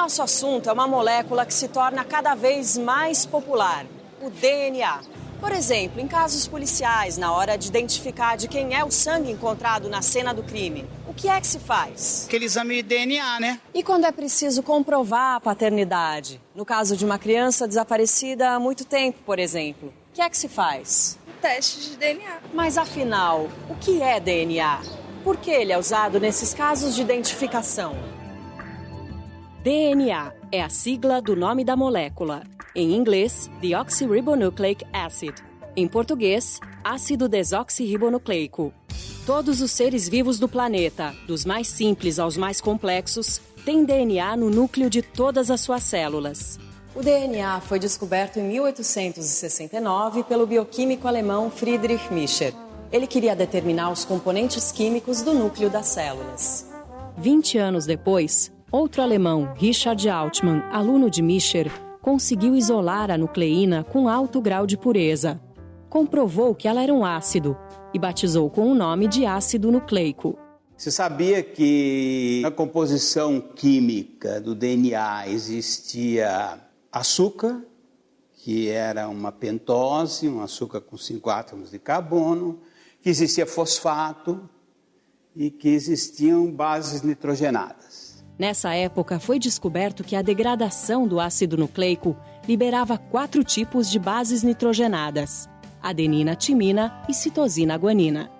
nosso assunto é uma molécula que se torna cada vez mais popular, o DNA. Por exemplo, em casos policiais, na hora de identificar de quem é o sangue encontrado na cena do crime, o que é que se faz? Aquele exame de DNA, né? E quando é preciso comprovar a paternidade? No caso de uma criança desaparecida há muito tempo, por exemplo, o que é que se faz? Teste de DNA. Mas afinal, o que é DNA? Por que ele é usado nesses casos de identificação? DNA é a sigla do nome da molécula. Em inglês, deoxyribonucleic acid. Em português, ácido desoxirribonucleico. Todos os seres vivos do planeta, dos mais simples aos mais complexos, têm DNA no núcleo de todas as suas células. O DNA foi descoberto em 1869 pelo bioquímico alemão Friedrich Miescher. Ele queria determinar os componentes químicos do núcleo das células. 20 anos depois, outro alemão, Richard Altmann, aluno de Miescher, conseguiu isolar a nucleína com alto grau de pureza. Comprovou que ela era um ácido e batizou com o nome de ácido nucleico. Você sabia que na composição química do DNA existia açúcar, que era uma pentose, um açúcar com 5 átomos de carbono, que existia fosfato e que existiam bases nitrogenadas. Nessa época, foi descoberto que a degradação do ácido nucleico liberava 4 tipos de bases nitrogenadas: adenina, timina e citosina, guanina.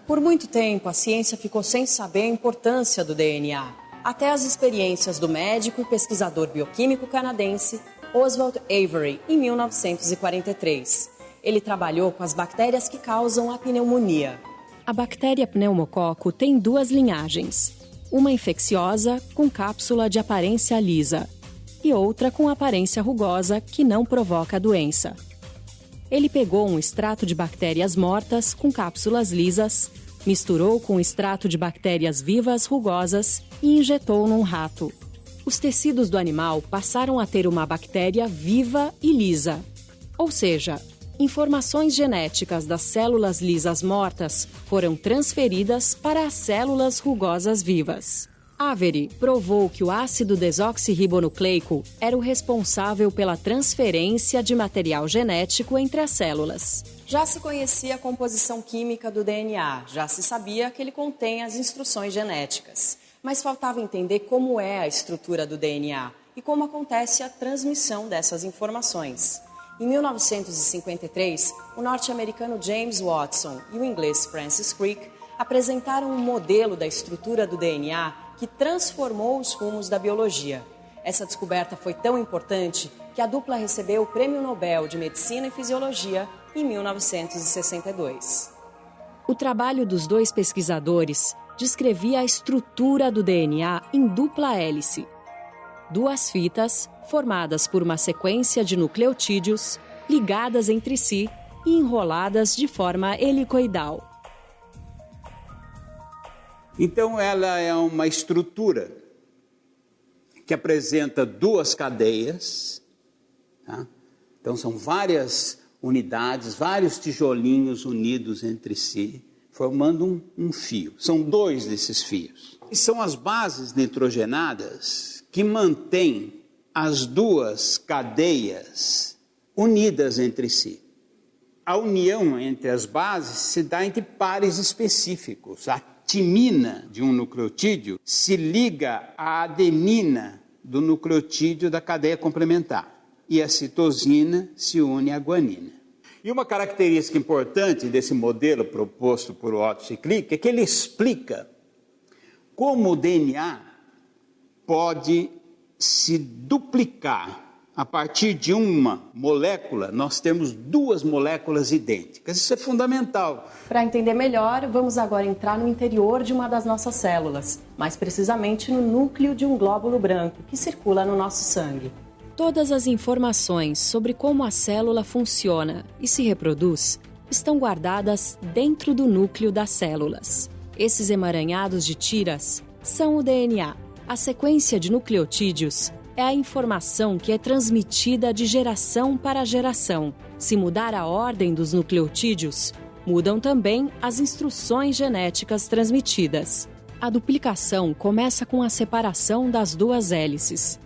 Por muito tempo, a ciência ficou sem saber a importância do DNA, até as experiências do médico e pesquisador bioquímico canadense Oswald Avery, em 1943. Ele trabalhou com as bactérias que causam a pneumonia. A bactéria pneumococo tem 2 linhagens. Uma infecciosa, com cápsula de aparência lisa, e outra com aparência rugosa, que não provoca a doença. Ele pegou um extrato de bactérias mortas com cápsulas lisas, misturou com um extrato de bactérias vivas rugosas e injetou num rato. Os tecidos do animal passaram a ter uma bactéria viva e lisa. Ou seja, informações genéticas das células lisas mortas foram transferidas para as células rugosas vivas. Avery provou que o ácido desoxirribonucleico era o responsável pela transferência de material genético entre as células. Já se conhecia a composição química do DNA, já se sabia que ele contém as instruções genéticas, mas faltava entender como é a estrutura do DNA e como acontece a transmissão dessas informações. Em 1953, o norte-americano James Watson e o inglês Francis Crick apresentaram um modelo da estrutura do DNA que transformou os rumos da biologia. Essa descoberta foi tão importante que a dupla recebeu o Prêmio Nobel de Medicina e Fisiologia em 1962. O trabalho dos 2 pesquisadores descrevia a estrutura do DNA em dupla hélice. 2 fitas formadas por uma sequência de nucleotídeos ligadas entre si e enroladas de forma helicoidal. Então ela é uma estrutura que apresenta 2 cadeias, tá? Então são várias unidades, vários tijolinhos unidos entre si, formando um fio. São 2 desses fios. E são as bases nitrogenadas que mantêm as 2 cadeias unidas entre si. A união entre as bases se dá entre pares específicos. A timina de um nucleotídeo se liga à adenina do nucleotídeo da cadeia complementar. E a citosina se une à guanina. E uma característica importante desse modelo proposto por Watson e Crick é que ele explica como o DNA pode se duplicar. A partir de uma molécula, nós temos 2 moléculas idênticas. Isso é fundamental. Para entender melhor, vamos agora entrar no interior de uma das nossas células, mais precisamente no núcleo de um glóbulo branco que circula no nosso sangue. Todas as informações sobre como a célula funciona e se reproduz estão guardadas dentro do núcleo das células. Esses emaranhados de tiras são o DNA. A sequência de nucleotídeos é a informação que é transmitida de geração para geração. Se mudar a ordem dos nucleotídeos, mudam também as instruções genéticas transmitidas. A duplicação começa com a separação das duas hélices.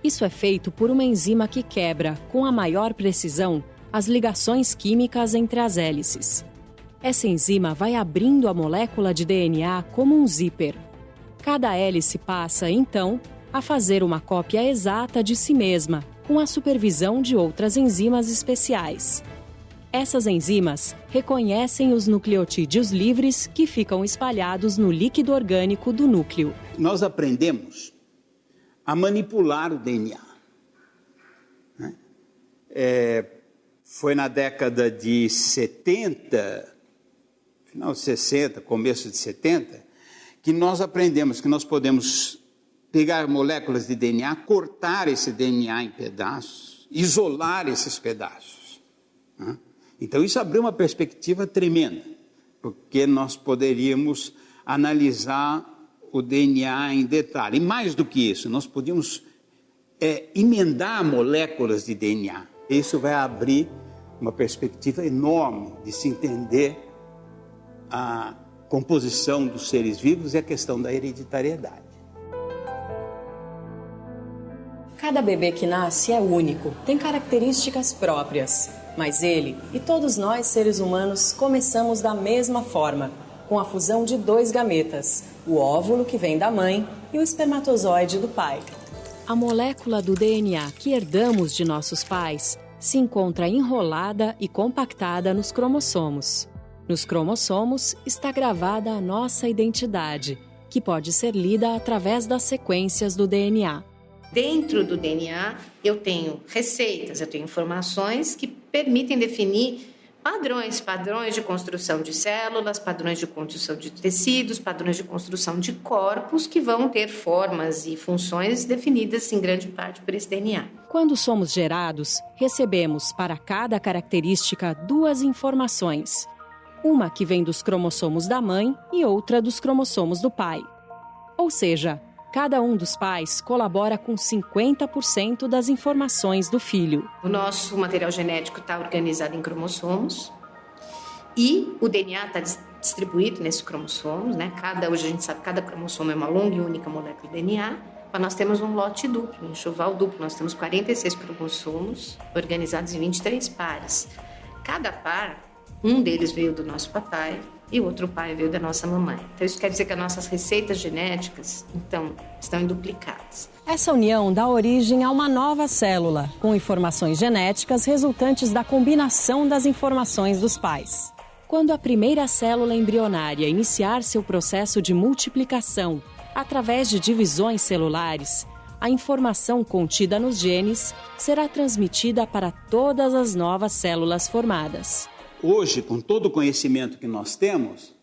Isso é feito por uma enzima que quebra, com a maior precisão, as ligações químicas entre as hélices. Essa enzima vai abrindo a molécula de DNA como um zíper. Cada hélice passa, então, a fazer uma cópia exata de si mesma, com a supervisão de outras enzimas especiais. Essas enzimas reconhecem os nucleotídeos livres que ficam espalhados no líquido orgânico do núcleo. Nós aprendemos a manipular o DNA. Foi na década de 70, final de 60, começo de 70, que nós aprendemos que nós podemos pegar moléculas de DNA, cortar esse DNA em pedaços, isolar esses pedaços. Então isso abriu uma perspectiva tremenda, porque nós poderíamos analisar o DNA em detalhe. E mais do que isso, nós podíamos emendar moléculas de DNA. Isso vai abrir uma perspectiva enorme de se entender a composição dos seres vivos e a questão da hereditariedade. Cada bebê que nasce é único, tem características próprias. Mas ele e todos nós, seres humanos, começamos da mesma forma, com a fusão de 2 gametas, o óvulo que vem da mãe e o espermatozoide do pai. A molécula do DNA que herdamos de nossos pais se encontra enrolada e compactada nos cromossomos. Nos cromossomos está gravada a nossa identidade, que pode ser lida através das sequências do DNA. Dentro do DNA, eu tenho receitas, eu tenho informações que permitem definir padrões de construção de células, padrões de construção de tecidos, padrões de construção de corpos que vão ter formas e funções definidas em grande parte por esse DNA. Quando somos gerados, recebemos para cada característica 2 informações. Uma que vem dos cromossomos da mãe e outra dos cromossomos do pai. Ou seja, cada um dos pais colabora com 50% das informações do filho. O nosso material genético está organizado em cromossomos e o DNA está distribuído nesses cromossomos, né? Hoje a gente sabe que cada cromossomo é uma longa e única molécula de DNA, mas nós temos um lote duplo, um enxoval duplo. Nós temos 46 cromossomos organizados em 23 pares. Cada par, um deles veio do nosso papai e o outro pai veio da nossa mamãe. Então isso quer dizer que as nossas receitas genéticas, então, estão duplicadas. Essa união dá origem a uma nova célula, com informações genéticas resultantes da combinação das informações dos pais. Quando a primeira célula embrionária iniciar seu processo de multiplicação através de divisões celulares, a informação contida nos genes será transmitida para todas as novas células formadas. Hoje, com todo o conhecimento que nós temos,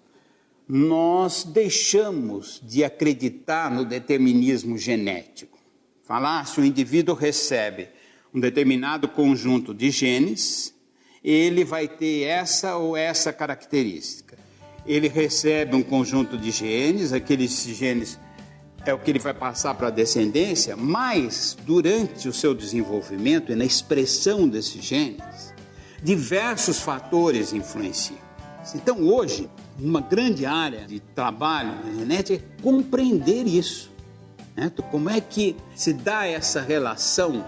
nós deixamos de acreditar no determinismo genético. Se o indivíduo recebe um determinado conjunto de genes, ele vai ter essa ou essa característica. Ele recebe um conjunto de genes, aqueles genes é o que ele vai passar para a descendência, mas durante o seu desenvolvimento e na expressão desses genes, diversos fatores influenciam. Então, hoje, uma grande área de trabalho na genética é compreender isso. Como é que se dá essa relação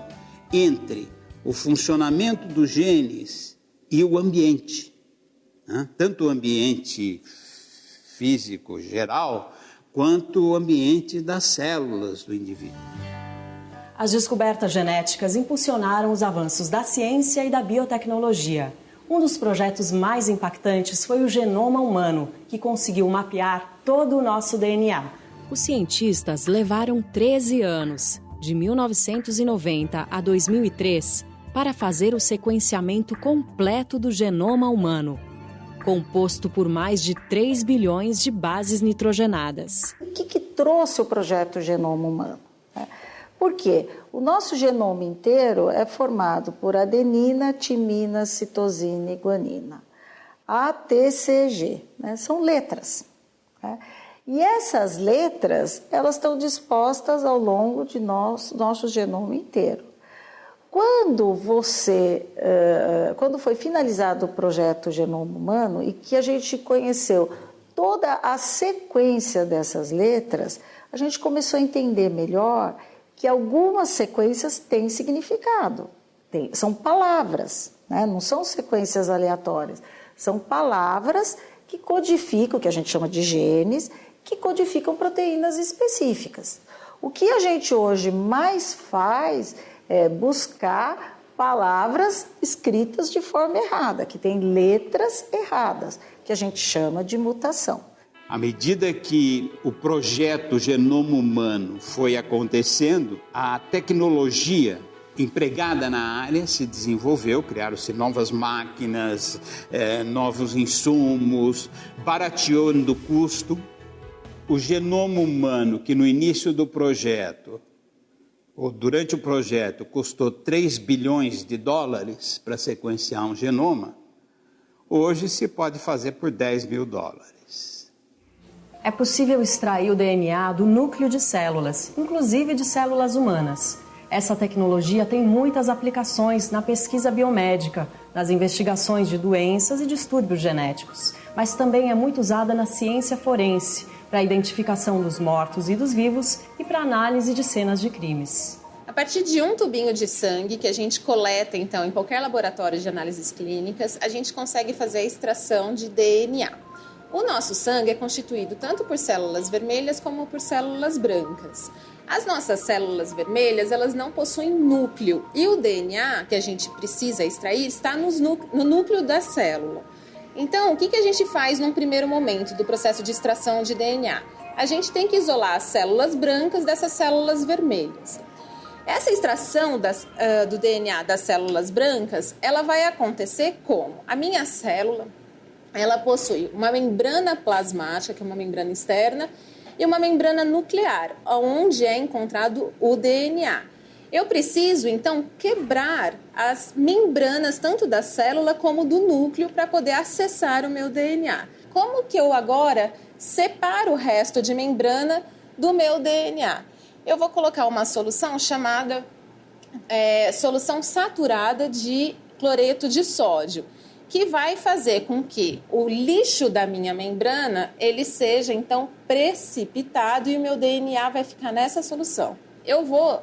entre o funcionamento dos genes e o ambiente? Tanto o ambiente físico geral, quanto o ambiente das células do indivíduo. As descobertas genéticas impulsionaram os avanços da ciência e da biotecnologia. Um dos projetos mais impactantes foi o genoma humano, que conseguiu mapear todo o nosso DNA. Os cientistas levaram 13 anos, de 1990 a 2003, para fazer o sequenciamento completo do genoma humano, composto por mais de 3 bilhões de bases nitrogenadas. O que trouxe o projeto Genoma Humano? Porque o nosso genoma inteiro é formado por adenina, timina, citosina e guanina. A, T, C, G, são letras. E essas letras, elas estão dispostas ao longo de nosso genoma inteiro. Quando foi finalizado o projeto Genoma Humano e que a gente conheceu toda a sequência dessas letras, a gente começou a entender melhor que algumas sequências têm significado. São palavras, né? Não são sequências aleatórias. São palavras que codificam, que a gente chama de genes, que codificam proteínas específicas. O que a gente hoje mais faz é buscar palavras escritas de forma errada, que tem letras erradas, que a gente chama de mutação. À medida que o projeto Genoma Humano foi acontecendo, a tecnologia empregada na área se desenvolveu, criaram-se novas máquinas, novos insumos, barateando o custo. O genoma humano, que no início do projeto, ou durante o projeto, custou 3 bilhões de dólares para sequenciar um genoma, hoje se pode fazer por 10 mil dólares. É possível extrair o DNA do núcleo de células, inclusive de células humanas. Essa tecnologia tem muitas aplicações na pesquisa biomédica, nas investigações de doenças e distúrbios genéticos, mas também é muito usada na ciência forense, para a identificação dos mortos e dos vivos e para análise de cenas de crimes. A partir de um tubinho de sangue que a gente coleta, então, em qualquer laboratório de análises clínicas, a gente consegue fazer a extração de DNA. O nosso sangue é constituído tanto por células vermelhas como por células brancas. As nossas células vermelhas, elas não possuem núcleo e o DNA que a gente precisa extrair está no núcleo da célula. Então, o que a gente faz num primeiro momento do processo de extração de DNA? A gente tem que isolar as células brancas dessas células vermelhas. Essa extração do DNA das células brancas, ela vai acontecer como? A minha célula, ela possui uma membrana plasmática, que é uma membrana externa, e uma membrana nuclear, onde é encontrado o DNA. Eu preciso, então, quebrar as membranas tanto da célula como do núcleo para poder acessar o meu DNA. Como que eu agora separo o resto de membrana do meu DNA? Eu vou colocar uma solução chamada solução saturada de cloreto de sódio, que vai fazer com que o lixo da minha membrana ele seja, então, precipitado e o meu DNA vai ficar nessa solução. Eu vou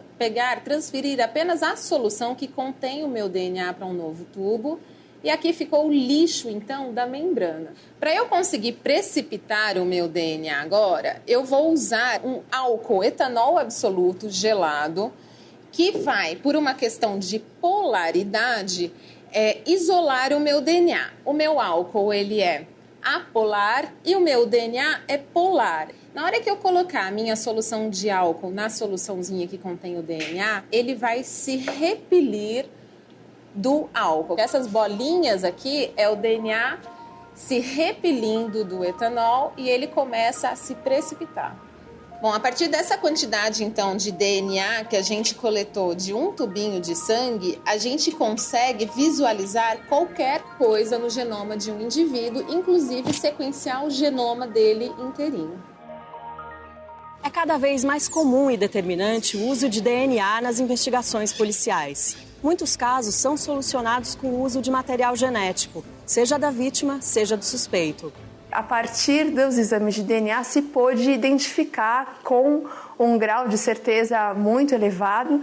transferir apenas a solução que contém o meu DNA para um novo tubo e aqui ficou o lixo, então, da membrana. Para eu conseguir precipitar o meu DNA agora, eu vou usar um álcool etanol absoluto gelado que vai, por uma questão de polaridade, isolar o meu DNA. O meu álcool ele é apolar e o meu DNA é polar. Na hora que eu colocar a minha solução de álcool na soluçãozinha que contém o DNA, ele vai se repelir do álcool. Essas bolinhas aqui é o DNA se repelindo do etanol e ele começa a se precipitar. Bom, a partir dessa quantidade, então, de DNA que a gente coletou de um tubinho de sangue, a gente consegue visualizar qualquer coisa no genoma de um indivíduo, inclusive sequenciar o genoma dele inteirinho. É cada vez mais comum e determinante o uso de DNA nas investigações policiais. Muitos casos são solucionados com o uso de material genético, seja da vítima, seja do suspeito. A partir dos exames de DNA se pôde identificar com um grau de certeza muito elevado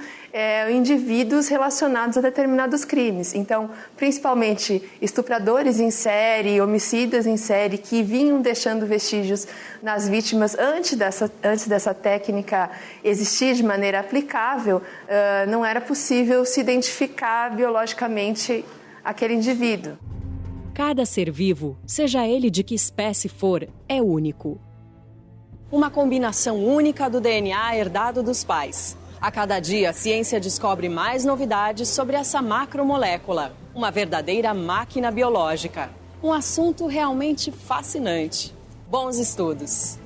indivíduos relacionados a determinados crimes. Então, principalmente estupradores em série, homicidas em série que vinham deixando vestígios nas vítimas antes dessa técnica existir de maneira aplicável, não era possível se identificar biologicamente aquele indivíduo. Cada ser vivo, seja ele de que espécie for, é único. Uma combinação única do DNA herdado dos pais. A cada dia, a ciência descobre mais novidades sobre essa macromolécula, uma verdadeira máquina biológica. Um assunto realmente fascinante. Bons estudos!